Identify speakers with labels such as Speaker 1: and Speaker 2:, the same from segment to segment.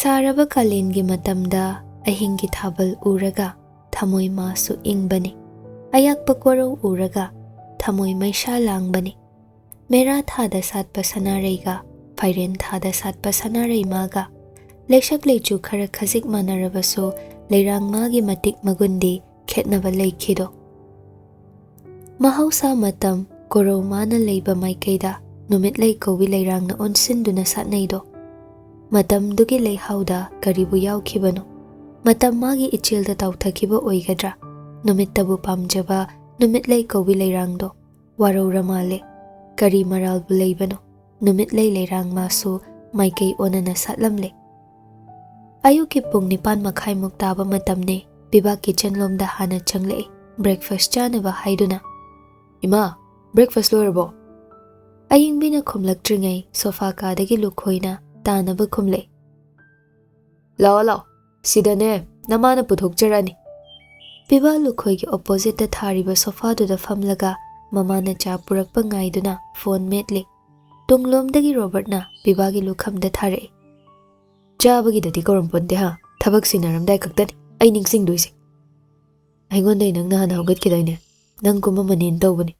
Speaker 1: Saraba kalengi matamda ahingi thabal uraga thamoi masu ingbani. Ayakpa korau uraga thamoi maisha langbani. Mera thada satpa sanaraiga Pairen thada satpa sanarai maga. Lekshak leichu khara khazik manarabaso leirang magi matik magundi khetnaba leikhido. Mahausa matam korau mana leiba maikaida numit lei kowi leirang na onsinduna satnaido. Matam dugi leihauda karibu yaukibano. Matam magi ichilda tauthakiba oigadra. Numit tabu pamjaba numit lei kowi leirangdo. Warau ramale kari maral bu leibano. Numit lei leirang masu maikei onana satlamle. Ayuki pung nipan makai muktaba matamne PIBA kitchen lomda hana changle. Breakfast chanaba haiduna. Ima, breakfast lorabo. Aying bina khumlaktringai sofa kadagi lukhoina tanaba khumle. Lao lao, sidane namana puthokjarani. PIBA lukhoigi opposite da thariba sofa duda famlaga mamana cha purakpa ngaiduna phone metli. Tunglomdagi Robert na PIBA gi lukhamda thare. Chabagi dati koramponte ha thabak sinaramdai kaktani ai ningsing duise. Aingonday nang nahana haugatkidaine nang kuma manin tawbani.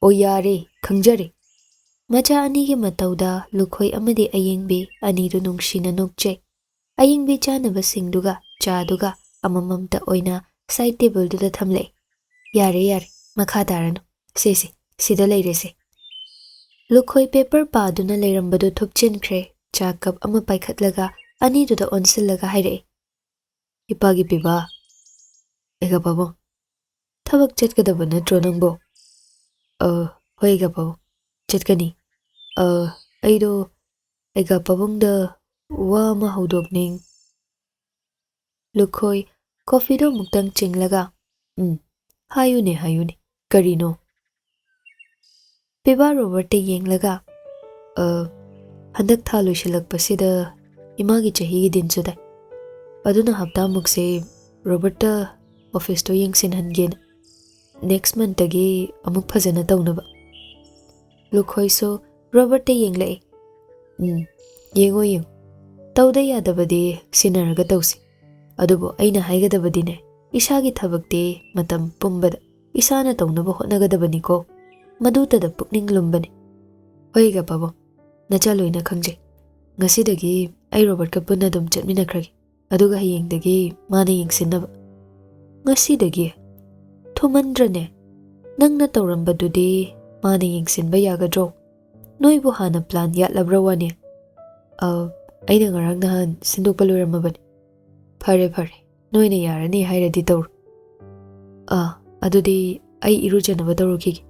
Speaker 1: O yare khangjare. Macha anigi matauda lukhoi amadi ayingbi anidu nungshina nukche. Ayingbi chanaba singduga chaduga amamamta oina side table duda thamle. Yare makha darano. Sese sida leirese. Lukhoi paper paduna leirambadu thupchinkre cha cup ama paikhatlaga aniduda onsillaga haire. Ipagi PIBA. Ega babo. Thabak chatkadaba natro nangbo. Hoiga babo. Chatkani. Aido ega pabungda wa ma haudokning. Lukhoi coffee do muktang chinglaga. Hayune. Karino. PIBA Robert yenglaga. Handak thalu shilakpasida imagi chahigi din sudai. Aduna hafta mukse Robert office to yengsin hangen. Next month tagi amuk phajana tawnaba. Lukhoi so Robert yenglai. Yengo. Tawda yadabadi sinaraga tawsi. Adubo aina haigadabadine. Isagi thabakte matam pumbada. Isana tawnaba hotnagadabani ko. Madutada pukning lumbani. Hoiga babo. Nachaloina khangje. Ngasidagi ai Robert ka punna dum chatminakragi. Aduga hayengdagi mana yengsinnaba. Ngasidagi thumandrane nangna tawrambadudi mana yengsinba yagadro. Noibu hana plan yatlabrawani. Aina ngarang nahan sindokpa loiramabani. Phare. Noina yarani hairadi tawr. Adudi ai irujanaba tawrukigi.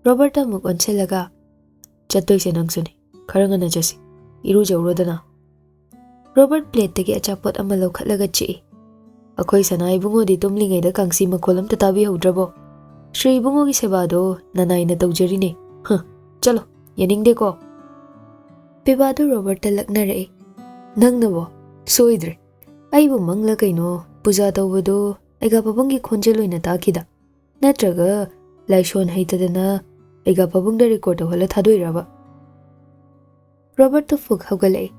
Speaker 1: Robert amuk onsillaga chattoise nangsuni. Karangana jasi. Irujawrodana. Robert plate tagi achapot ama lawkhatlaga chi. Akhoi sanai bungo di tumlingaida kangsi makholam ta tabi haudrabo. Shri bungo gi sebado nanaina tawjarine. Chalo, yaningde ko. PIBA du Robert ta laknare. Nangnabo, soidre. Aibu mangla kaino puja tawbado aiga pabangi khonjeloina takida. Natraga laishon haitadana aiga pabungda record hola thadoiraba. Robert to fuk haugalai.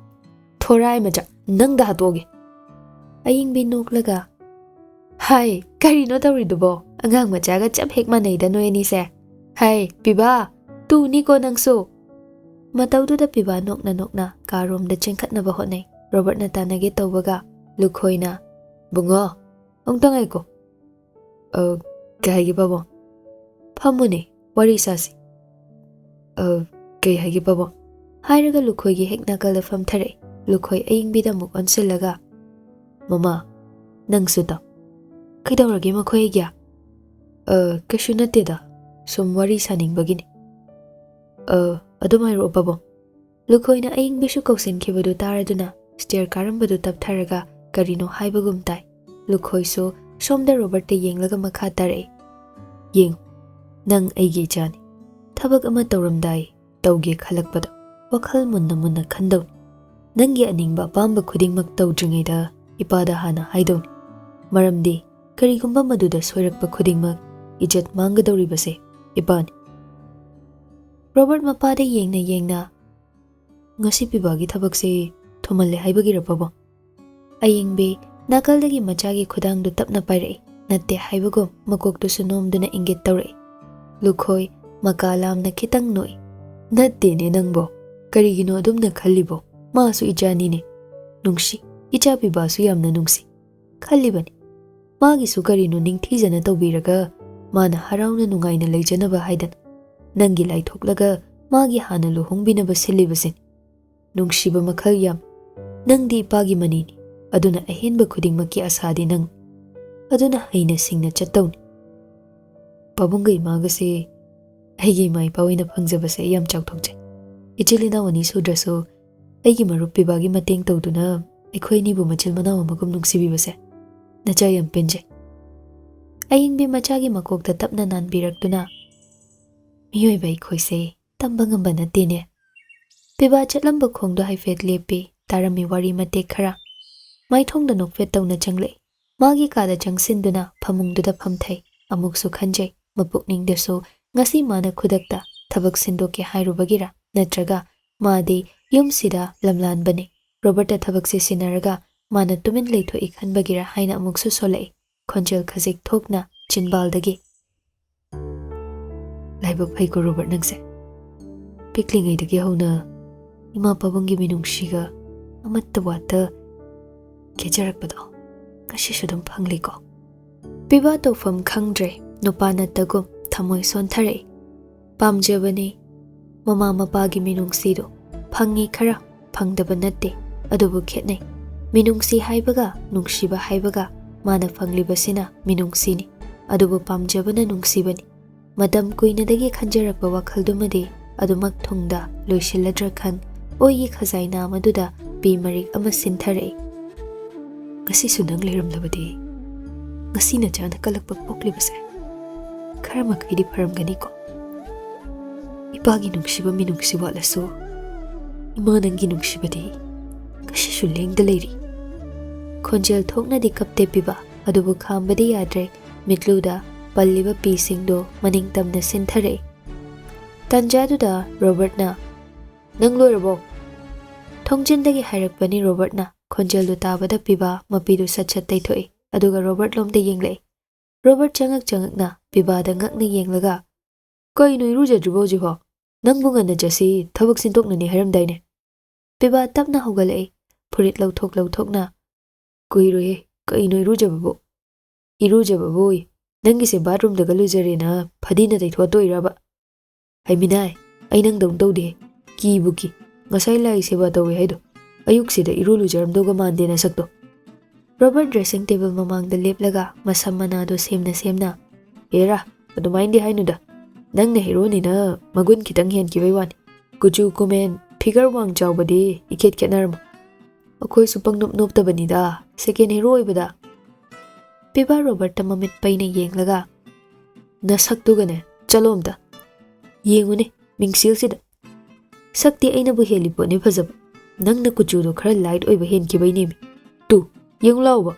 Speaker 1: Thorai maja nangda hatoge. Ayingbi noklaga. Hai, karino tawridubo. Angang majaga chap hek manaida no enise. Hai, PIBA, tu niko nangso. Matawduda PIBA nokna karom da chengkhatnaba hotnai. Robert na tanage tawbaga lukhoina. Bungo, ongtangai ko. Kahagi babo. Phamune, wari sasi. Kay hagi babo. Hairaga lukhoi gi hek nakal da famthare. Lukhoi ayingbida muk onsillaga. Mama, nangsu ta. Kaidawrage makhoi gya. Kashu nateda. Sum wari saningbagini. Adumai ro babo. Lukhoina ayingbishu kausinkibadu taraduna stair karambadu taptharaga karino haibagum tai. Lukhoi so somda Robert te yenglaga makha tare. Yeng. Nang aigi jani. Thabak ama tawramdai tawge khalakpada. WakhaL munna khandawni. Nangi aningba apamba khudingmak tawdringaida ipada hana haidawni. Maramdi karigumba maduda soirakpa khudingmak ijat manggadawribase ipani. Robert mapada yengna ngasi PIBA gi thabakse ꯊꯨꯝꯍꯜꯂꯦ ꯍꯥꯏꯕꯒꯤꯔꯕꯕꯣ? ꯑꯌꯤꯡꯕꯤ ꯅꯥꯀꯜꯗꯒꯤ ꯃꯆꯥꯒꯤ ꯈꯨꯗꯥꯡꯗꯨ ꯇꯞꯅ ꯄꯥꯏꯔꯛꯏ꯫ ꯅꯠꯇꯦ ꯍꯥꯏꯕꯒꯨꯝ ꯃꯀꯣꯛꯇꯨꯁꯨ ꯅꯣꯝꯗꯨꯅ ꯏꯪꯒꯤꯠ ꯇꯧꯔꯛꯏ꯫ ꯂꯨꯈꯣꯏ ꯃꯀꯥ ꯂꯥꯝꯅ ꯈꯤꯇꯪ ꯅꯣꯛꯏ꯫ ꯅꯠꯇꯦꯅꯦ ꯅꯪꯕꯣ, ꯀꯔꯤꯒꯤꯅꯣ ꯑꯗꯨꯝꯅ ꯈꯜꯂꯤꯕꯣ? ꯃꯥꯁꯨ ꯏꯆꯥꯅꯤꯅꯦ, ꯅꯨꯡꯁꯤ, ꯏꯆꯥ ꯄꯤꯕꯥꯁꯨ ꯌꯥꯝꯅ ꯅꯨꯡꯁꯤ ꯈꯜꯂꯤꯕꯅꯤ꯫ ꯃꯥꯒꯤꯁꯨ ꯀꯔꯤꯅꯣ ꯅꯤꯡꯊꯤꯖꯅ ꯇꯧꯕꯤꯔꯒ ꯃꯥꯅ ꯍꯔꯥꯎꯅ ꯅꯨꯡꯉꯥꯏꯅ ꯂꯩꯖꯅꯕ ꯍꯥꯏꯗꯅ ꯅꯪꯒꯤ ꯂꯥꯏꯊꯣꯛꯂꯒ ꯃꯥꯒꯤ ꯍꯥꯟꯅ ꯂꯨꯍꯣꯡꯕꯤꯅꯕ ꯁꯤꯜꯂꯤꯕꯁꯤꯅꯤ꯫ ꯅꯨꯡꯁꯤꯕ ꯃꯈꯜ ꯌꯥꯝ꯫ ꯅꯪꯗꯤ ꯏꯄꯥꯒꯤ ꯃꯅꯤꯅꯤ, ꯑꯗꯨꯅ ꯑꯍꯦꯟꯕ ꯈꯨꯗꯤꯡꯃꯛꯀꯤ ꯑꯁꯥꯗꯤ ꯅꯪ, ꯑꯗꯨꯅ ꯍꯩꯅ ꯁꯤꯡꯅ ꯆꯠꯇꯧꯅꯤ꯫ ꯄꯥꯕꯨꯡꯒ ꯏꯃꯥꯒꯁꯦ ꯑꯩꯒꯤ ꯏꯃꯥ ꯏꯄꯥ ꯑꯣꯏꯅ ꯐꯪꯖꯕꯁꯦ ꯑꯩ ꯌꯥꯝ ꯆꯥꯎꯊꯣꯛꯆꯩ꯫ ꯏꯆꯤꯜ ꯏꯅꯥꯎ ꯑꯅꯤ ꯁꯨꯗ꯭ꯔꯁꯨ ꯑꯩꯒꯤ ꯃꯔꯨꯞ ꯄꯤꯕꯥꯒꯤ ꯃꯇꯦꯡ ꯇꯧꯗꯨꯅ ꯑꯩꯈꯣꯏ ꯑꯅꯤꯕꯨ ꯃꯆꯤꯜ ꯃꯅꯥꯎ ꯑꯃꯒꯨꯝ ꯅꯨꯡꯁꯤꯕꯤꯕꯁꯦ ꯅꯆꯥ ꯌꯥꯝ ꯄꯦꯟꯖꯩ꯫ ꯑꯌꯤꯡꯕꯤ ꯃꯆꯥꯒꯤ ꯃꯀꯣꯛꯇ ꯇꯞꯅ ꯅꯥꯟꯕꯤꯔꯛꯇꯨꯅ ꯃꯤꯑꯣꯏꯕ ꯑꯩꯈꯣꯏꯁꯦ ꯇꯝꯕ ꯉꯝꯕ ꯅꯠꯇꯦꯅꯦ꯫ ꯄꯤꯕꯥ ꯆꯠꯂꯝꯕ ꯈꯣꯡꯗꯣ ꯍꯥꯏꯐꯦꯠ ꯂꯦꯞꯄꯤ, ꯇꯥꯔꯝꯃꯤ ꯋꯥꯔꯤ ꯃꯇꯦꯛ ꯈꯔ꯫ ꯃꯥꯏꯊꯣꯡꯗ ꯅꯣꯛꯐꯦꯠ ꯇꯧꯅ ꯆꯪꯂꯛꯏ꯫ ꯃꯥꯒꯤ ꯀꯥꯗ ꯆꯪꯁꯤꯟꯗꯨꯅ ꯐꯃꯨꯡꯗꯨꯗ ꯐꯝꯊꯩ꯫ ꯑꯃꯨꯛꯁꯨ ꯈꯟꯖꯩ ꯃꯄꯨꯛꯅꯤꯡꯗꯁꯨ ꯉꯁꯤ ꯃꯥꯅ ꯈꯨꯗꯛꯇ ꯊꯕꯛ ꯁꯤꯟꯗꯣꯛꯀꯦ ꯍꯥꯏꯔꯨꯕꯒꯤꯔ ꯅꯠꯇ꯭ꯔꯒ ꯃꯥꯗꯤ ꯌꯨꯝꯁꯤꯗ ꯂꯝꯂꯥꯟꯕꯅꯤ, ꯔꯣꯕꯔꯠꯇ ꯊꯕꯛꯁꯦ ꯁꯤꯟꯅꯔꯒ ꯃꯥꯅ ꯇꯨꯃꯤꯟ ꯂꯩꯊꯣꯛꯏ ꯈꯟꯕꯒꯤꯔ ꯍꯥꯏꯅ ꯑꯃꯨꯛꯁꯨ ꯁꯣꯜꯂꯛꯏ ꯈꯣꯟꯖꯦꯜ ꯈꯖꯤꯛ ꯊꯣꯛꯅ ꯆꯤꯟꯕꯥꯜꯗꯒꯤ꯫ ꯂꯥꯏꯕꯛ ꯐꯩꯀꯣ ꯔꯣꯕꯔꯠ ꯅꯪꯁꯦ, ꯄꯤꯛꯂꯤꯉꯩꯗꯒꯤ ꯍꯧꯅ ꯏꯃꯥ ꯄꯥꯕꯨꯡꯒꯤ ꯃꯤꯅꯨꯡꯁꯤꯒ ꯑꯃꯠꯇ ꯋꯥꯠꯇ ꯀꯦꯖꯔꯛꯄꯗꯣ ꯉꯁꯤꯁꯨ ꯑꯗꯨꯝ ꯐꯪꯂꯤꯀꯣ꯫ ꯄꯤꯕꯥ ꯇꯧꯐꯝ ꯈꯪꯗ꯭ꯔꯦ, ꯅꯨꯄꯥ ꯅꯠꯇꯒꯨꯝ ꯊꯃꯣꯏ ꯁꯣꯟꯊꯔꯛꯏ꯫ ꯄꯥꯝꯖꯕꯅꯤ ꯃꯃꯥ ꯃꯄꯥꯒꯤ ꯃꯤꯅꯨꯡꯁꯤꯗꯣ, ꯐꯪꯉꯤ ꯈꯔ, ꯐꯪꯗꯕ ꯅꯠꯇꯦ, ꯑꯗꯨꯕꯨ ꯈꯦꯠꯅꯩ꯫ ꯃꯤꯅꯨꯡꯁꯤ ꯍꯥꯏꯕꯒ ꯅꯨꯡꯁꯤꯕ ꯍꯥꯏꯕꯒ ꯃꯥꯅ ꯐꯪꯂꯤꯕꯁꯤꯅ ꯃꯤꯅꯨꯡꯁꯤꯅꯤ, ꯑꯗꯨꯕꯨ ꯄꯥꯝꯖꯕꯅ ꯅꯨꯡꯁꯤꯕꯅꯤ꯫ ꯃꯇꯝ ꯀꯨꯏꯅꯗꯒꯤ ꯈꯟꯖꯔꯛꯄ ꯋꯥꯈꯜꯗꯨꯃꯗꯤ ꯑꯗꯨꯃꯛ ꯊꯨꯡꯗ ꯂꯣꯏꯁꯤꯜꯂꯗ꯭ꯔꯥ ꯈꯟ ꯑꯣꯏꯒꯤ ꯈꯖꯥꯏꯅ ꯑꯃꯗꯨꯗ ꯄꯤ ꯃꯔꯤꯛ ꯑꯃ ꯁꯤꯟꯊꯔꯛꯏ꯫ ꯉꯁꯤꯁꯨ ꯅꯪ ꯂꯩꯔꯝꯂꯕꯗꯤ ꯉꯁꯤꯅ ꯆꯥꯅ ꯀꯜꯂꯛꯄ ꯄꯣꯛꯂꯤꯕꯁꯦ ꯈꯔ ꯃꯈꯩꯗꯤ ꯐꯔꯝꯒꯅꯤꯀꯣ꯫ ꯏꯄꯥꯒꯤ ꯅꯨꯡꯁꯤꯕ ꯃꯤꯅꯨꯡꯁꯤ ꯋꯥꯠꯂꯁꯨ ꯏꯃꯥ ꯅꯪꯒꯤ ꯅꯨꯡꯁꯤꯕꯗꯤ ꯉꯁꯤꯁꯨ ꯂꯦꯡꯗ ꯂꯩꯔꯤ꯫ ꯈꯣꯟꯖꯦꯜ ꯊꯣꯛꯅꯗꯤ ꯀꯞꯇꯦ ꯄꯤꯕꯥ, ꯑꯗꯨꯕꯨ ꯈꯥꯝꯕꯗꯤ ꯌꯥꯗ꯭ꯔꯦ꯫ ꯃꯤꯠꯂꯨꯗ ꯄꯜꯂꯤꯕ ꯄꯤꯁꯤꯡꯗꯣ ꯃꯅꯤꯡ ꯇꯝꯅ ꯁꯤꯟꯊꯔꯛꯏ꯫ ꯇꯟꯖꯥꯗꯨꯗ ꯔꯣꯕꯔꯠꯅ ꯅꯪ ꯂꯣꯏꯔꯕꯣ? ꯊꯣꯡꯖꯤꯟꯗꯒꯤ ꯍꯥꯏꯔꯛꯄꯅꯤ ꯔꯣꯕꯔꯠꯅ꯫ ꯈꯣꯟꯖꯦꯜꯗꯨ ꯇꯥꯕꯗ ꯄꯤꯕꯥ ꯃꯄꯤꯗꯨ ꯁꯠ ꯁꯠ ꯇꯩꯊꯣꯛꯏ, ꯑꯗꯨꯒ ꯔꯣꯕꯔꯠ ꯂꯣꯝꯗ ꯌꯦꯡꯂꯛꯏ꯫ ꯔꯣꯕꯔꯠ ꯆꯪꯉꯛꯅ ꯄꯤꯕꯥꯗ ꯉꯛꯅ ꯌꯦꯡꯂꯒ ꯀꯩꯅꯣ ꯏꯔꯨꯖꯗ꯭ꯔꯤꯕꯣ ꯍꯧꯖꯤꯛꯐꯥꯎ? ꯅꯪꯕꯨ ꯉꯟꯅ ꯆꯠꯁꯤ ꯊꯕꯛ ꯁꯤꯟꯗꯣꯛꯅꯅꯤ ꯍꯥꯏꯔꯝꯗꯥꯏꯅꯦ꯫ ꯄꯤꯕꯥ ꯇꯞꯅ ꯍꯧꯒꯠꯂꯛꯏ, ꯐꯨꯔꯤꯠ ꯂꯧꯊꯣꯛꯅ ꯀꯨꯏꯔꯣꯏꯍꯦ, ꯀꯩꯅꯣ ꯏꯔꯨꯖꯕꯕꯨ? ꯏꯔꯨꯖꯕꯕꯨ ꯅꯪꯒꯤꯁꯦ ꯕꯥꯠꯔꯨꯝꯗꯒ ꯂꯨꯖꯔꯦꯅ ꯐꯗꯤꯅ ꯇꯩꯊꯣꯛꯑ ꯇꯣꯛꯏꯔꯕ? ꯍꯩꯃꯤꯅꯥꯏ, ꯑꯩ ꯅꯪꯗꯧꯅ ꯇꯧꯗꯦ, ꯀꯤꯕꯨ ꯀꯤ꯫ ꯉꯁꯥꯏ ꯂꯥꯏ ꯁꯦꯕꯥ ꯇꯧꯋꯦ ꯍꯥꯏꯗꯣ ꯑꯌꯨꯛꯁꯤꯗ ꯏꯔꯨ ꯂꯨꯖꯔꯝꯗꯧꯒ ꯃꯥꯟꯗꯦ ꯅꯁꯛꯇꯣ꯫ ꯔꯣꯕꯔꯠ ꯗ꯭ꯔꯦꯁꯤꯡ ꯇꯦꯕꯜ ꯃꯃꯥꯡꯗ ꯂꯦꯞꯂꯒ ꯃꯁꯝ ꯃꯅꯥꯗꯣ ꯁꯦꯝꯅ ꯍꯦꯔꯥ, ꯑꯗꯨꯃꯥꯏꯅꯗꯤ ꯍꯥꯏꯅꯨꯗ, ꯅꯪꯅ ꯍꯦꯔꯣꯅꯤꯅ ꯃꯒꯨꯟ ꯈꯤꯇꯪ ꯍꯦꯟꯈꯤꯕꯩ ꯋꯥꯅꯤ꯫ ꯀꯨꯆꯨ ꯀꯨꯃꯦꯟ ꯐꯤꯒꯔ ꯋꯥꯡ ꯆꯥꯎꯕꯗꯤ ꯏꯈꯦꯠ ꯈꯦꯠꯅꯔꯝꯃꯣ꯫ ꯑꯩꯈꯣꯏꯁꯨ ꯄꯪꯅꯣꯞ ꯅꯣꯞꯇꯕꯅꯤꯗ ꯁꯦꯀꯦꯟ ꯍꯦꯔꯣ ꯑꯣꯏꯕꯗ꯫ ꯄꯤꯕꯥ ꯔꯣꯕꯔꯠꯇ ꯃꯃꯤꯠ ꯄꯩꯅ ꯌꯦꯡꯂꯒ ꯅꯁꯛꯇꯨꯒꯅꯦ ꯆꯠꯂꯣ ꯑꯝꯇ ꯌꯦꯡꯉꯨꯅꯦ ꯃꯤꯡꯁꯦꯜꯁꯤꯗ꯫ ꯁꯛꯇꯤ ꯑꯩꯅꯕꯨ ꯍꯦꯜꯂꯤ ꯄꯣꯠꯅꯤ ꯐꯖꯕ, ꯅꯪꯅ ꯀꯨꯆꯨꯗꯣ ꯈꯔ ꯂꯥꯏꯠ ꯑꯣꯏꯕ ꯍꯦꯟꯈꯤꯕꯩꯅꯦꯃꯤ꯫ ꯇꯨ ꯌꯦꯡꯉꯨ ꯂꯥꯎꯕ꯫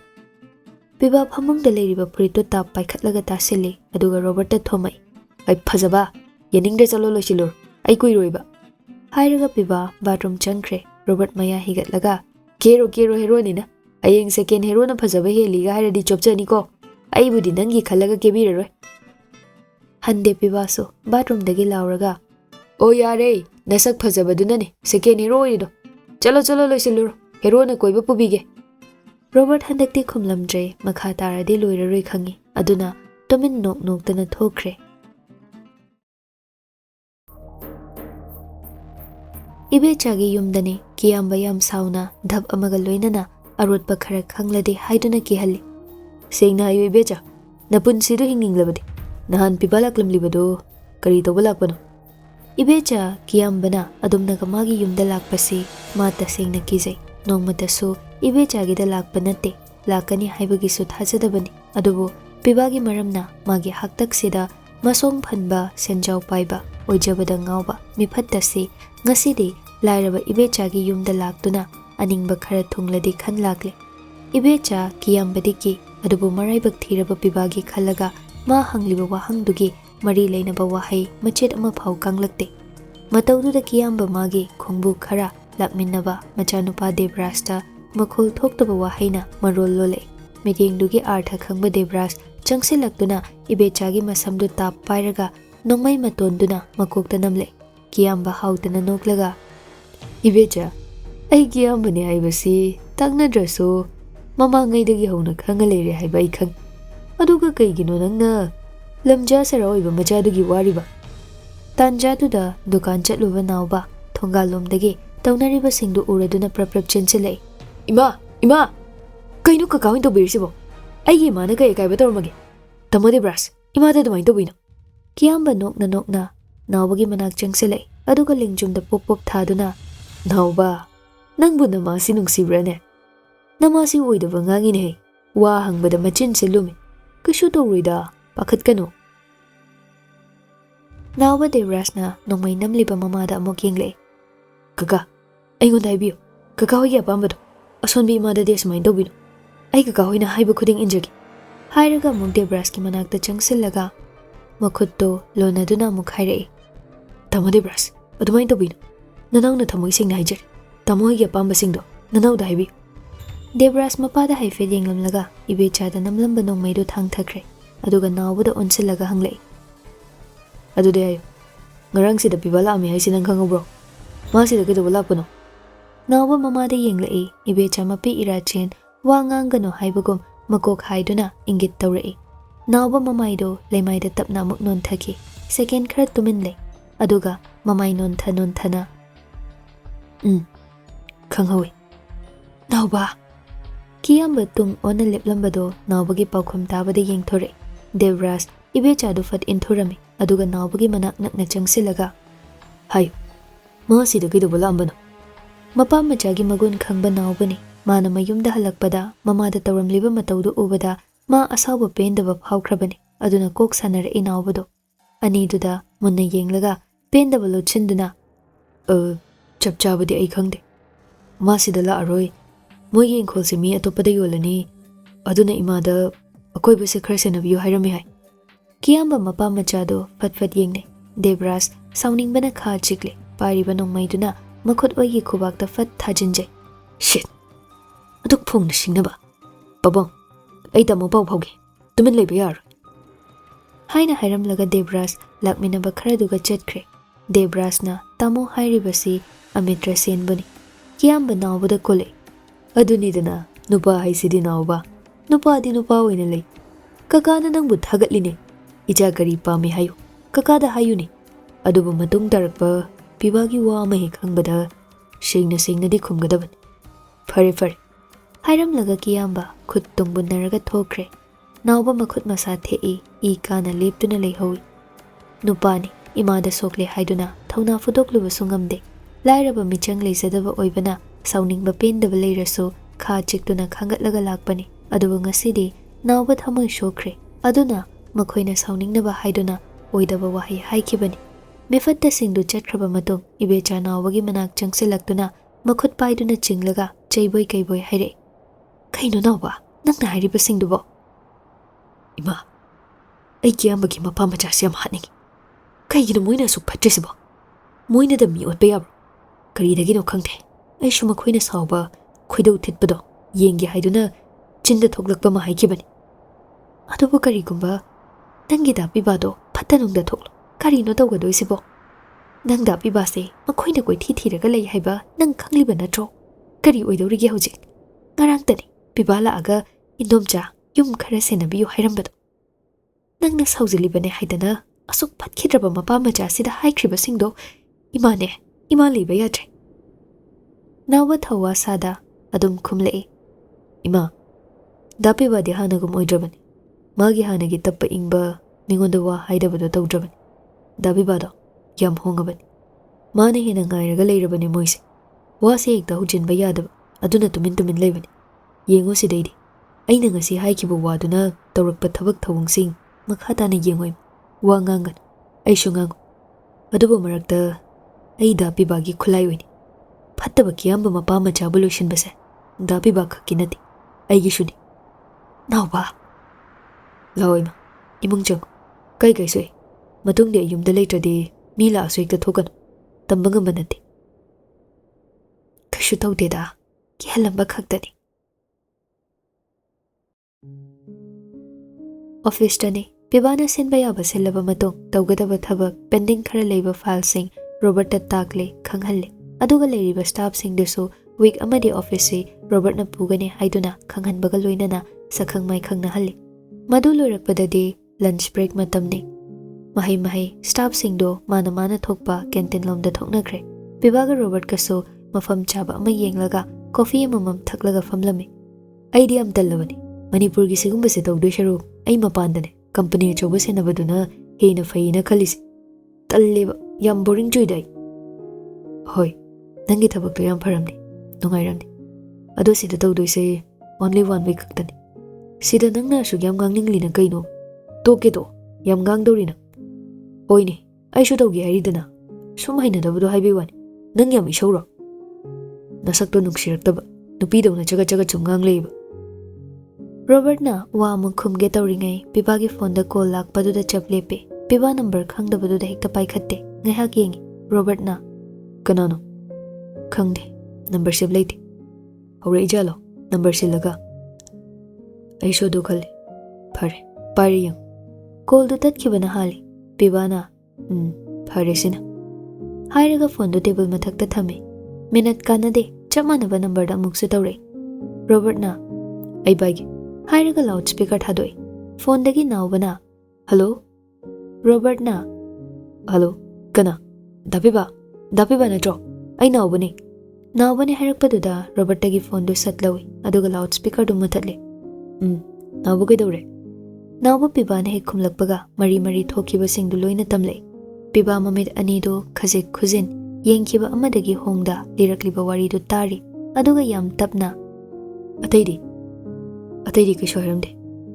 Speaker 1: ꯄꯤꯕꯥ ꯐꯃꯨꯡꯗ ꯂꯩꯔꯤꯕ ꯐꯨꯔꯤꯠꯇꯨ ꯇꯥꯞ ꯄꯥꯏꯈꯠꯂꯒ ꯇꯥꯁꯤꯜꯂꯤ, ꯑꯗꯨꯒ ꯔꯣꯕꯔꯠꯇ ꯊꯣꯝꯃꯛꯏ꯫ ꯑꯩ ꯐꯖꯕ, ꯌꯦꯡꯅꯤꯡꯗ꯭ꯔꯦ ꯆꯠꯂꯣ ꯂꯣꯏꯁꯤꯜꯂꯨꯔꯣ, ꯑꯩ ꯀꯨꯏꯔꯣꯏꯕ꯫ ꯍꯥꯏꯔꯒ ꯄꯤꯕꯥ ꯕꯥꯠꯔꯨꯝ ꯆꯪꯈ꯭ꯔꯦ꯫ ꯔꯣꯕꯔꯠ ꯃꯌꯥ ꯍꯤꯒꯠꯂꯒ ꯀꯦꯔꯣ ꯍꯦꯔꯣꯅꯤꯅ, ꯍꯌꯦꯡ ꯁꯦꯀꯦꯟ ꯍꯦꯔꯣꯅ ꯐꯖꯕ ꯍꯦꯜꯂꯤꯒ ꯍꯥꯏꯔꯗꯤ ꯆꯣꯞꯆꯅꯤꯀꯣ, ꯑꯩꯕꯨꯗꯤ ꯅꯪꯒꯤ ꯈꯜꯂꯒ ꯀꯦꯕꯤꯔꯔꯣꯏ꯫ ꯍꯟꯗꯦ ꯄꯤꯕꯥꯁꯨ ꯕꯥꯠꯔꯨꯝꯗꯒꯤ ꯂꯥꯎꯔꯒ ꯑꯣ ꯌꯥꯔꯦ, ꯅꯁꯛ ꯐꯖꯕꯗꯨꯅꯅꯦ ꯁꯦꯀꯦꯟ ꯍꯦꯔꯣ ꯑꯣꯏꯔꯤꯗꯣ, ꯆꯠꯂꯣ ꯂꯣꯏꯁꯤꯜꯂꯨꯔꯣ, ꯍꯦꯔꯣꯅ ꯀꯣꯏꯕ ꯄꯨꯕꯤꯒꯦ꯫ ꯔꯣꯕꯔꯠ ꯍꯟꯗꯛꯇꯤ ꯈꯨꯝꯂꯝꯗ꯭ꯔꯦ, ꯃꯈꯥ ꯇꯥꯔꯗꯤ ꯂꯣꯏꯔꯔꯣꯏ ꯈꯪꯉꯤ, ꯑꯗꯨꯅ ꯇꯨꯃꯤꯟ ꯅꯣꯛꯇꯅ ꯊꯣꯛꯈ꯭ꯔꯦ꯫ ꯏꯕꯦꯆꯥꯒꯤ ꯌꯨꯝꯗꯅꯤ꯫ ꯀꯤꯌꯥꯝꯕ ꯌꯥꯝ ꯁꯥꯎꯅ ꯙꯞ ꯑꯃꯒ ꯂꯣꯏꯅꯅ ꯑꯔꯣꯠꯄ ꯈꯔ ꯈꯪꯂꯗꯤ ꯍꯥꯏꯗꯨꯅ ꯀꯤꯍꯜꯂꯤ꯫ ꯁꯦꯡꯅ ꯍꯥꯏꯌꯨ ꯏꯕꯦꯆꯥ, ꯅꯄꯨꯟꯁꯤꯗꯣ ꯍꯤꯡꯅꯤꯡꯂꯕꯗꯤ ꯅꯍꯥꯟ ꯄꯤꯕꯥ ꯂꯥꯛꯂꯝꯂꯤꯕꯗꯣ ꯀꯔꯤ ꯇꯧꯕ ꯂꯥꯛꯄꯅꯣ? ꯏꯕꯦꯆꯥ ꯀꯤꯌꯥꯝꯕꯅ ꯑꯗꯨꯝꯅꯒ ꯃꯥꯒꯤ ꯌꯨꯝꯗ ꯂꯥꯛꯄꯁꯤ ꯃꯥ ꯇꯁꯦꯡꯅ ꯀꯤꯖꯩ꯫ ꯅꯣꯡꯃꯇꯁꯨ ꯏꯕꯦꯆꯥꯒꯤꯗ ꯂꯥꯛꯄ ꯅꯠꯇꯦ, ꯂꯥꯛꯀꯅꯤ ꯍꯥꯏꯕꯒꯤꯁꯨ ꯊꯥꯖꯗꯕꯅꯤ꯫ ꯑꯗꯨꯕꯨ ꯄꯤꯕꯥꯒꯤ ꯃꯔꯝꯅ ꯃꯥꯒꯤ ꯍꯥꯛꯇꯛꯁꯤꯗ ꯃꯁꯣꯡ ꯐꯟꯕ, ꯁꯦꯟꯖꯥꯎ ꯄꯥꯏꯕ, ꯑꯣꯏꯖꯕꯗ ꯉꯥꯎꯕ ꯃꯤꯐꯠꯇꯁꯤ ꯉꯁꯤꯗꯤ ꯂꯥꯏꯔꯕ ꯏꯕꯦꯆꯥꯒꯤ ꯌꯨꯝꯗ ꯂꯥꯛꯇꯨꯅ ꯑꯅꯤꯡꯕ ꯈꯔ ꯊꯨꯡꯂꯗꯤ ꯈꯟ ꯂꯥꯛꯂꯦ꯫ ꯏꯕꯦꯆꯥ ꯀꯤꯌꯥꯝꯕꯗꯤ ꯀꯤ, ꯑꯗꯨꯕꯨ ꯃꯔꯥꯏꯕꯛ ꯊꯤꯔꯕ ꯄꯤꯕꯥꯒꯤ ꯈꯜꯂꯒ ꯃꯥ ꯍꯪꯂꯤꯕ ꯋꯥꯍꯪꯗꯨꯒꯤ ꯃꯔꯤ ꯂꯩꯅꯕ ꯋꯥꯍꯩ ꯃꯆꯦꯠ ꯑꯃ ꯐꯥꯎ ꯀꯪꯂꯛꯇꯦ꯫ ꯃꯇꯧꯗꯨꯗ ꯀꯤꯌꯥꯝꯕ ꯃꯥꯒꯤ ꯈꯣꯡꯕꯨ ꯈꯔ lakminnaba machanupa Debrasta makhul thoktaba wahaina marol lole megengdugi artha khangba Debras changsilaktuna ibechagi masamdu tap pairaga nongmai matonduna makokta namle kiyamba hautana noklaga ibecha ai kiyambane haibasi taknadraso mamangaidagi howna khanga leire haiba ai khang aduga kaigino nangna lamja saraoiba machadugi wariba tanjaduda dukan chatluba nauba thongalomdagi taunariba singdu uraduna praprap chenchilai ima kainu ka kawin to birsibo ai mana kai kai batormage tamode bras imada dumai to bino kiyamba nokna nawbagi manak changsilai aduga lingjumda pop thaduna nawba nangbu namasi nungsibrane namasi oidaba ngangine wa hangbada machin selumi kishu tawrida pakhat kanu nawba Debrasna nongmai namliba mamada amok yengle kaka aingonda haibiyo kaka hoyi apambado asonbi imada desmai dobino ai kaka hoina haiba khuding injagi hairaga muk Debraski manakta changsillaga makhutto lonaduna muk hairai tamo Debras adumai dobino nanawna thamoi singna haijari tamo hoyi apamba singdo nanawda haibiyo Debras mapada haifed yenglamlaga ibechada namlamba nongmaido thangthakre aduga nawbada onsillaga hanglai adude ayo ngarang sida PIBA laami haisi nang khangobro masida kedoba lakpano nawba mamada yenglai ibecha mapi irachen wa ngangano haibagom makok haiduna ingit tawrai nawba mamaido leimaida tapna muk nonthaki second khara tuminle aduga mamai nonthana khanghawi nawba kiyamba tung ona leplambado nawbagi paukhom tabada yengthore Debras ibecha do fat inthurami aduga nawbagi manak nakna changsilaga hayo masida kedoba lambano mapa machagi magun khangba nawbani mana mayumda halakpada mamada tawramliba matawdu ubada ma asawba pendaba phawkhrabani aduna kok sanara inawbado aniduda munna yenglaga pendaba lochinduna chapchabadi ai khangde masida la aroi moigi ingkholse mi atopada yolani aduna imada akoibase khara senabiyo hairami hai kiyamba mapa machado fatfat yengne Debras sauningbana kha chikle pariba nongmaiduna makhot oigi khubakta fat thajinjai shit aduk phongna singnaba babang ai tamo pau phauge tumin leiba yar haina hairamlaga Debras lakminaba kharaduga chatkhre Debrasna tamo hairibasi amitra senbani kiyamba nawbada kole adunidana nupa haisidi nawba nupa di nupa oina lei kakana nangbu thagatline ija gari pami hayo kakada hayuni adubu matung tarakpa PIBAgi wa mahi khangbada sengna di khumgadabani fare hairamlaga kiyamba khut tungbunaraga thokre nawba makhut masa thei kana leptuna leihawi nupani imada sokle haiduna thona fudokluba sungamde lairaba michang leisadaba oibana sauningba pendaba leiraso kha chiktuna khangatlaga lakpani adubu ngasidi nawba thamoi shokre aduna makhoina sauningnaba haiduna oidaba wahi haikibani mefatta singdu chatkraba matung ibecha nawbagi manak changsilaktuna makhut paiduna chinglaga chaiboi kaiboi haire kaino nawba nangna hairiba singdubo ima ai kiyambagi mapa macha siam haningi kaigino moina suk phatresibo moina da mi otpa yabro karidagino khangde ai shuma khoina sauba khoidau thitpado yengi haiduna chinda thoklakpa ma haikibani adubu karigumba nangi da PIBAdo phatanungda thoklo karino tawgadoisibo nangda PIBAse makhoina koi thiraga lei haiba nang khangliba natro kari oidorigi hojik ngarangtani PIBA laaga indomcha yum khara senabiyo hairambado nangna saujilibane haidana asuk phatkidraba mapa macha sida haikriba singdo ima leiba yadre nawba thawa sada adum khumlei ima da PIBA de hanagum oidrabani magi hanagi tappa ingba mingonda wa haidabado tawdrabani da PIBAdo yam hongabani mana hena ngairaga leirabani moise wase ekta hujinba yadaba aduna tumin leibani yengo sidaidi aina ngasi haikibu waduna tawrakpa thabak thawungsing makhatana yengoi wa ngangan aishu ngango adubu marakta ai da PIBAgi khulai oini phattaba kiyamba mapa macha bulution base da PIBA khaki nati aigi shuni nawba laoima imung chang kai soi matung de yumda leitradi mila asoi ta thokan tambanga manati ꯀꯩꯁꯨ ꯇꯧꯗꯦꯗ ꯀꯤꯍꯜꯂꯝꯕ ꯈꯛꯇꯅꯤ ꯑꯣꯐꯤꯁꯇꯅꯤ ꯄꯤꯕꯥꯅ ꯁꯤꯟꯕ ꯌꯥꯕ ꯁꯤꯜꯂꯕ ꯃꯇꯨꯡ ꯇꯧꯒꯗꯕ ꯊꯕꯛ pending ꯈꯔ ꯂꯩꯕ ꯐꯥꯏꯜꯁꯤꯡ ꯔꯣꯕꯔꯠꯇ ꯇꯥꯛꯂꯦ ꯈꯪꯍꯜꯂꯦ ꯑꯗꯨꯒ ꯂꯩꯔꯤꯕ ꯁ꯭ꯇꯥꯐꯁꯤꯡꯗꯨꯁꯨ ꯋꯤꯛ ꯑꯃꯗꯤ ꯑꯣꯐꯤꯁꯁꯤ ꯔꯣꯕꯔꯠꯅ ꯄꯨꯒꯅꯤ ꯍꯥꯏꯗꯨꯅ ꯈꯪꯍꯟꯕꯒ ꯂꯣꯏꯅꯅ ꯁꯛꯈꯪ ꯃꯥꯏꯈꯪꯅꯍꯜꯂꯤ ꯃꯗꯨ ꯂꯣꯏꯔꯛꯄꯗꯗꯤ ꯂꯟꯆ ꯕ꯭ꯔꯦꯛ ꯃꯇꯝꯅꯤ ꯃꯍꯩ ꯁ꯭ꯇꯥꯐꯁꯤꯡꯗꯣ ꯃꯥꯅ ꯊꯣꯛꯄ ꯀꯦꯟꯇꯤꯟꯂꯣꯝꯗ ꯊꯣꯛꯅꯈ꯭ꯔꯦ ꯄꯤꯕꯥꯒ ꯔꯣꯕꯔꯠꯀꯁꯨ ꯃꯐꯝ ꯆꯥꯕ ꯑꯃ ꯌꯦꯡꯂꯒ ꯀꯣꯐꯤ ꯑꯃꯃꯝ ꯊꯛꯂꯒ ꯐꯝꯂꯝꯃꯤ ꯑꯩꯗꯤ ꯌꯥꯝ ꯇꯜꯂꯕꯅꯤ ꯃꯅꯤꯄꯨꯔꯒꯤ ꯁꯤꯒꯨꯝꯕꯁꯦ ꯇꯧꯗꯣꯏ ꯁꯔꯨꯛ ꯑꯩ ꯃꯄꯥꯟꯗꯅꯦ ꯀꯝꯄꯅꯤ ꯑꯆꯧꯕ ꯁꯦꯟꯅꯕꯗꯨꯅ ꯍꯦꯟꯅ ꯐꯩꯅ ꯈꯜꯂꯤꯁꯦ ꯇꯜꯂꯦꯕ ꯌꯥꯝ ꯕꯣꯔꯤꯡ ꯆꯨꯏꯗ ꯑꯩ ꯍꯣꯏ ꯅꯪꯒꯤ ꯊꯕꯛꯇꯣ ꯌꯥꯝ ꯐꯔꯝꯅꯤ ꯅꯨꯡꯉꯥꯏꯔꯝꯅꯤ ꯑꯗꯣ ꯁꯤꯗ ꯇꯧꯗꯣꯏꯁꯦ ꯑꯣꯟꯂꯤ 1 week ꯈꯛꯇꯅꯤ ꯁꯤꯗ ꯅꯪꯅ ꯑꯁꯨꯛ ꯌꯥꯝ ꯉꯥꯡꯅꯤꯡꯂꯤꯅ ꯀꯩꯅꯣ ꯇꯣꯛꯀꯦꯗꯣ ꯌꯥꯝ ꯉꯥꯡꯗꯧꯔꯤꯅ ꯍꯣꯏꯅꯦ ꯑꯩꯁꯨ ꯇꯧꯒꯦ ꯍꯥꯏꯔꯤꯗꯅ ꯁꯨꯝ ꯍꯩꯅꯗꯕꯗꯣ ꯍꯥꯏꯕꯩ ꯋꯥꯅꯤ ꯅꯪ ꯌꯥꯝ ꯏꯁꯧꯔꯣ ꯅꯁꯛꯇꯣ ꯅꯨꯡꯁꯤꯔꯛꯇꯕ ꯅꯨꯄꯤꯗꯧꯅ ꯆꯒꯠ ꯁꯨꯝ ꯉꯥꯡ ꯂꯩꯕ ꯔꯣꯕꯔꯠꯅ ꯋꯥ ꯑꯃꯨꯛ ꯈꯨꯝꯒꯦ ꯇꯧꯔꯤꯉꯩ ꯄꯤꯕꯥꯒꯤ ꯐꯣꯟꯗ ꯀꯣꯜ ꯂꯥꯛꯄꯗꯨꯗ ꯆꯞ ꯂꯦꯞꯄꯦ ꯄꯤꯕꯥ ꯅꯝꯕꯔ ꯈꯪꯗꯕꯗꯨꯗ ꯍꯦꯛꯇ ꯄꯥꯏꯈꯠꯇꯦ ꯉꯥꯏꯍꯥꯛ ꯌꯦꯡꯉꯤ ꯔꯣꯕꯔꯠꯅ ꯀꯅꯥꯅꯣ ꯈꯪꯗꯦ ꯅꯝꯕꯔ ꯁꯦꯞ ꯂꯩꯇꯦ ꯍꯧꯔꯛꯏꯖꯥꯠꯂꯣ ꯅꯝꯕꯔ ꯁꯤꯜꯂꯒ ꯑꯩꯁꯨ ꯑꯗꯨ ꯈꯜꯂꯤ ꯐꯔꯦ ꯄꯥꯏꯔꯤ ꯌꯦꯡꯉꯨ ꯀꯣꯜꯗꯨ ꯇꯠꯈꯤꯕꯅ ꯍꯥꯜꯂꯤ ꯄꯤꯕꯥꯅ ꯐꯔꯦ ꯁꯤꯅ ꯍꯥꯏꯔꯒ ꯐꯣꯟꯗꯨ ꯇꯦꯕꯜ ꯃꯊꯛꯇ ꯊꯝꯃꯤ ꯃꯤꯅꯠ ꯀꯥꯟꯅꯗꯦ ꯆꯞ ꯃꯥꯟꯅꯕ ꯅꯝꯕꯔꯗ ꯑꯃꯨꯛꯁꯨ ꯇꯧꯔꯛꯏ ꯔꯣꯕꯔꯠꯅ ꯑꯩ ꯄꯥꯏꯒꯦ ꯍꯥꯏꯔꯒ ꯂꯥꯎꯗ ꯁ꯭ꯄꯤꯀꯔ ꯊꯥꯗꯣꯛꯏ ꯐꯣꯟꯗꯒꯤ ꯅꯥꯎꯕꯅ ꯍꯜꯂꯣ ꯔꯣꯕꯔꯠꯅ ꯍꯜꯂꯣ ꯀꯅꯥ ꯗꯥꯄꯤꯕꯥ ꯅꯠꯇ꯭ꯔꯣ ꯑꯩ ꯅꯥꯎꯕꯅꯦ ꯍꯥꯏꯔꯛꯄꯗꯨꯗ ꯔꯣꯕꯔꯠꯇꯒꯤ ꯐꯣꯟꯗꯨ ꯁꯠ ꯂꯧꯏ ꯑꯗꯨꯒ ꯂꯥꯎꯗ ꯁ꯭ꯄꯤꯀꯔꯗꯨ ꯃꯨꯊꯠꯂꯦ ꯅꯥꯎꯕ ꯀꯩꯗꯧꯔꯦ ꯅꯥꯎꯕ ꯄꯤꯕꯥꯅ ꯍꯦꯛ ꯈꯨꯝꯂꯛꯄꯒ ꯃꯔꯤ ꯊꯣꯛꯈꯤꯕꯁꯤꯡꯗꯨ ꯂꯣꯏꯅ ꯇꯝꯂꯛꯏ ꯄꯤꯕꯥ ꯃꯃꯤꯠ ꯑꯅꯤꯗꯨ ꯈꯖꯤꯛ ꯈꯨꯖꯤꯟ ꯌꯦꯡꯈꯤꯕ ꯑꯃꯗꯒꯤ ꯍꯣꯡꯗ ꯂꯤꯔꯛꯂꯤꯕ ꯋꯥꯔꯤꯗꯨ ꯇꯥꯔꯤ ꯑꯗꯨꯒ ꯌꯥꯝ ꯇꯞꯅ ꯑꯇꯩꯗꯤ ꯀꯩꯁꯨ ꯍꯥꯏꯔꯝꯗꯦ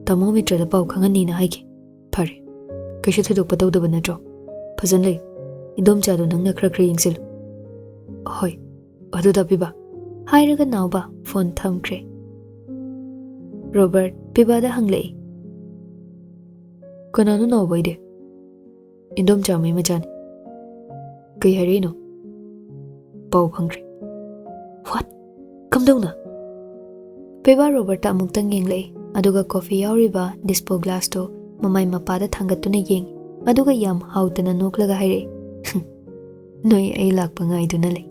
Speaker 1: ꯇꯥꯃꯣ ꯃꯤꯇ꯭ꯔꯗ ꯄꯥꯎ ꯈꯪꯍꯟꯅꯤꯅ ꯍꯥꯏꯈꯤ ꯐꯔꯦ ꯀꯩꯁꯨ ꯊꯣꯏꯗꯣꯛꯄ ꯇꯧꯗꯕ ꯅꯠꯇ꯭ꯔꯣ ꯐꯖꯅ ꯂꯩꯌꯨ ꯏꯟꯗꯣꯝꯆꯥꯗꯣ ꯅꯪꯅ ꯈꯔ ꯌꯦꯡꯁꯤꯜꯂꯨ ꯍꯣꯏ ꯑꯗꯨ ꯗꯥꯄꯤꯕꯥ ꯍꯥꯏꯔꯒ ꯅꯥꯎꯕ ꯐꯣꯟ ꯊꯝꯈ꯭ꯔꯦ ꯔꯣꯕꯔꯠ ꯄꯤꯕꯥꯗ ꯍꯪꯂꯛꯏ ꯀꯅꯥꯅꯣ ꯅꯥꯎꯕ ꯍꯥꯏꯗꯤ ꯏꯟꯗꯣꯝꯆꯥ ꯃꯩ ꯃꯆꯥꯅꯤ ꯀꯩ ꯍꯥꯏꯔꯛꯏꯅꯣ ꯄꯥꯎ ꯐꯪꯈ꯭ꯔꯦ ꯋꯥꯠ ꯀꯝꯗꯧꯅ ꯄꯤꯕꯥ ꯔꯣꯕꯔꯠꯇ ꯑꯃꯨꯛꯇꯪ ꯌꯦꯡꯂꯛꯏ ꯑꯗꯨꯒ ꯀꯣꯐꯤ ꯌꯥꯎꯔꯤꯕ ꯗꯤꯁꯄꯣ ꯒ꯭ꯂꯥꯁꯇꯣ ꯃꯃꯥꯏ ꯃꯄꯥꯗ ꯊꯥꯡꯒꯠꯇꯨꯅ ꯌꯦꯡꯉꯤ ꯑꯗꯨꯒ ꯌꯥꯝ ꯍꯥꯎꯇꯅ ꯅꯣꯛꯂꯒ ꯍꯥꯏꯔꯛꯏ ꯅꯣꯏ ꯑꯩ ꯂꯥꯛꯄ ꯉꯥꯏꯗꯨꯅ ꯂꯩ